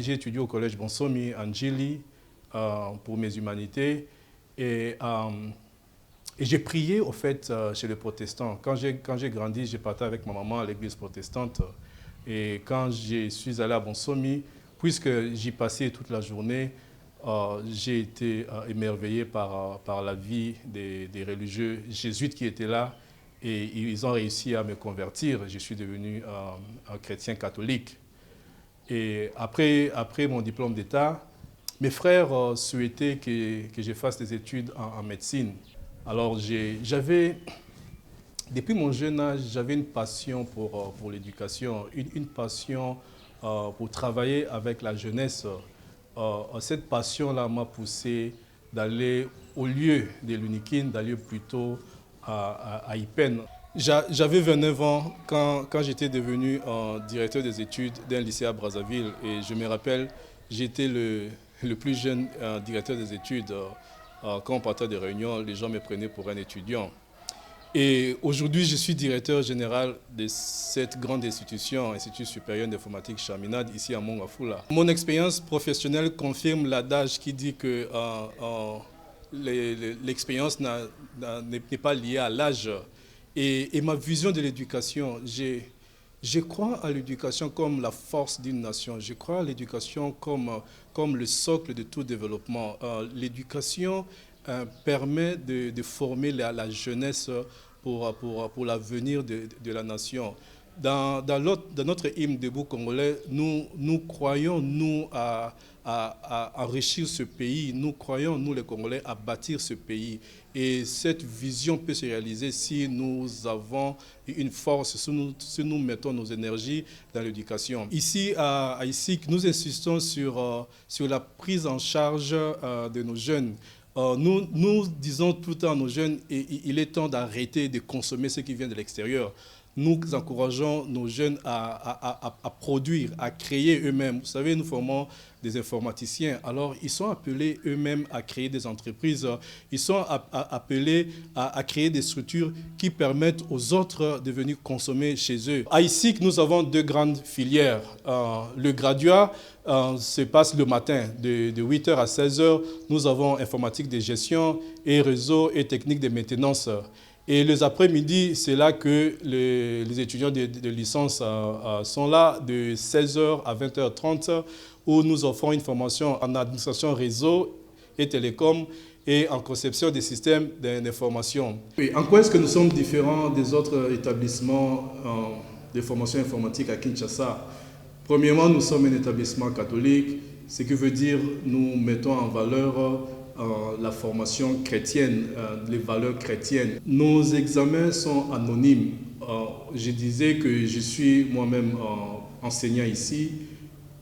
J'ai étudié au collège Bonsomi, Angeli, pour mes humanités. Et, et j'ai prié, au fait, chez les protestants. Quand j'ai grandi, j'ai parti avec ma maman à l'église protestante. Et quand je suis allé à Bonsomi, puisque j'y passais toute la journée, j'ai été émerveillé par la vie des religieux jésuites qui étaient là. Et ils ont réussi à me convertir. Je suis devenu un chrétien catholique. Et après mon diplôme d'État, mes frères souhaitaient que je fasse des études en médecine. Alors, depuis mon jeune âge, j'avais une passion pour l'éducation, une passion pour travailler avec la jeunesse. Cette passion-là m'a poussé d'aller au lieu de l'UNIKIN, d'aller plutôt à IPEN. J'avais 29 ans quand j'étais devenu directeur des études d'un lycée à Brazzaville. Et je me rappelle, j'étais le plus jeune directeur des études. Quand on partait des réunions, les gens me prenaient pour un étudiant. Et aujourd'hui, je suis directeur général de cette grande institution, Institut supérieur d'informatique Chaminade, ici à Mongafula. Mon expérience professionnelle confirme l'adage qui dit que l'expérience n'est pas liée à l'âge. Et ma vision de l'éducation, je crois à l'éducation comme la force d'une nation. Je crois à l'éducation comme le socle de tout développement. L'éducation permet de former la jeunesse pour l'avenir de la nation. Dans notre hymne debout congolais, nous croyons, nous, à enrichir ce pays. Nous croyons, nous les Congolais, à bâtir ce pays. Et cette vision peut se réaliser si nous avons une force, si nous mettons nos énergies dans l'éducation. Ici, à ISIC, nous insistons sur la prise en charge de nos jeunes. Nous disons tout le temps à nos jeunes, il est temps d'arrêter de consommer ce qui vient de l'extérieur. Nous encourageons nos jeunes à produire, à créer eux-mêmes. Vous savez, nous formons des informaticiens. Alors, ils sont appelés eux-mêmes à créer des entreprises. Ils sont appelés à créer des structures qui permettent aux autres de venir consommer chez eux. À ISIC, nous avons deux grandes filières. Le graduat se passe le matin de 8h à 16h. Nous avons informatique de gestion et réseau et technique de maintenance. Et les après-midi, c'est là que les étudiants de licence sont là de 16h à 20h30 où nous offrons une formation en administration réseau et télécom et en conception des systèmes d'information. En quoi est-ce que nous sommes différents des autres établissements de formation informatique à Kinshasa? Premièrement, nous sommes un établissement catholique, ce qui veut dire nous mettons en valeur la formation chrétienne, les valeurs chrétiennes. Nos examens sont anonymes. Je disais que je suis moi-même enseignant ici.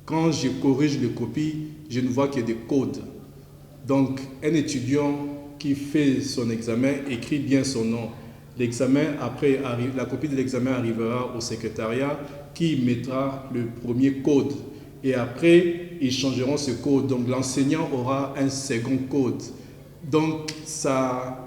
Quand je corrige les copies, je ne vois que des codes. Donc, un étudiant qui fait son examen écrit bien son nom. L'examen, après, la copie de l'examen arrivera au secrétariat qui mettra le premier code. Et après, ils changeront ce code. Donc, l'enseignant aura un second code. Donc, ça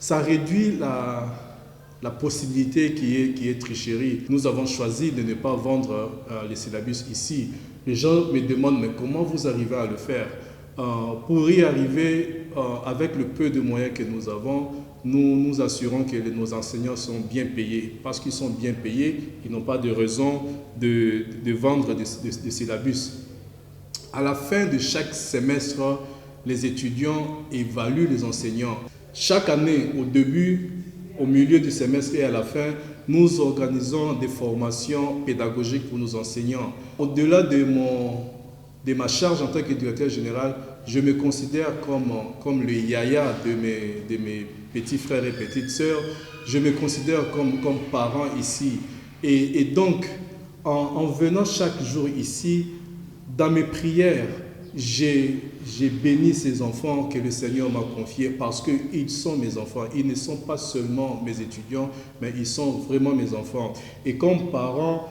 réduit la possibilité qui est tricherie. Nous avons choisi de ne pas vendre les syllabus ici. Les gens me demandent, mais comment vous arrivez à le faire? Pour y arriver, avec le peu de moyens que nous avons, nous assurons que nos enseignants sont bien payés. Parce qu'ils sont bien payés, ils n'ont pas de raison de vendre des syllabus. À la fin de chaque semestre, les étudiants évaluent les enseignants. Chaque année, au début, au milieu du semestre et à la fin, nous organisons des formations pédagogiques pour nos enseignants. Au-delà de ma charge en tant que directeur général, je me considère comme le yaya de mes petits frères et petites sœurs. Je me considère comme parent ici. Et donc, en venant chaque jour ici, dans mes prières, j'ai béni ces enfants que le Seigneur m'a confiés parce qu'ils sont mes enfants. Ils ne sont pas seulement mes étudiants, mais ils sont vraiment mes enfants. Et comme parent,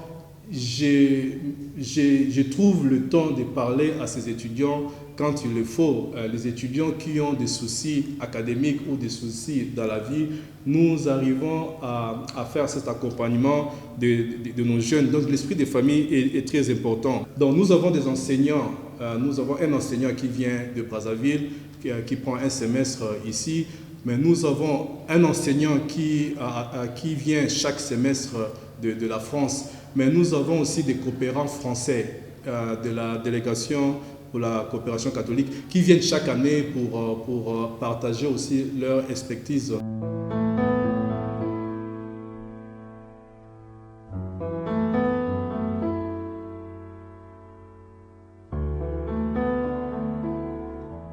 je trouve le temps de parler à ces étudiants quand il le faut. Les étudiants qui ont des soucis académiques ou des soucis dans la vie, nous arrivons à faire cet accompagnement de nos jeunes. Donc l'esprit de famille est très important. Donc nous avons des enseignants, nous avons un enseignant qui vient de Brazzaville, qui prend un semestre ici, mais nous avons un enseignant qui vient chaque semestre de la France. Mais nous avons aussi des coopérants français de la délégation pour la coopération catholique qui viennent chaque année pour partager aussi leur expertise.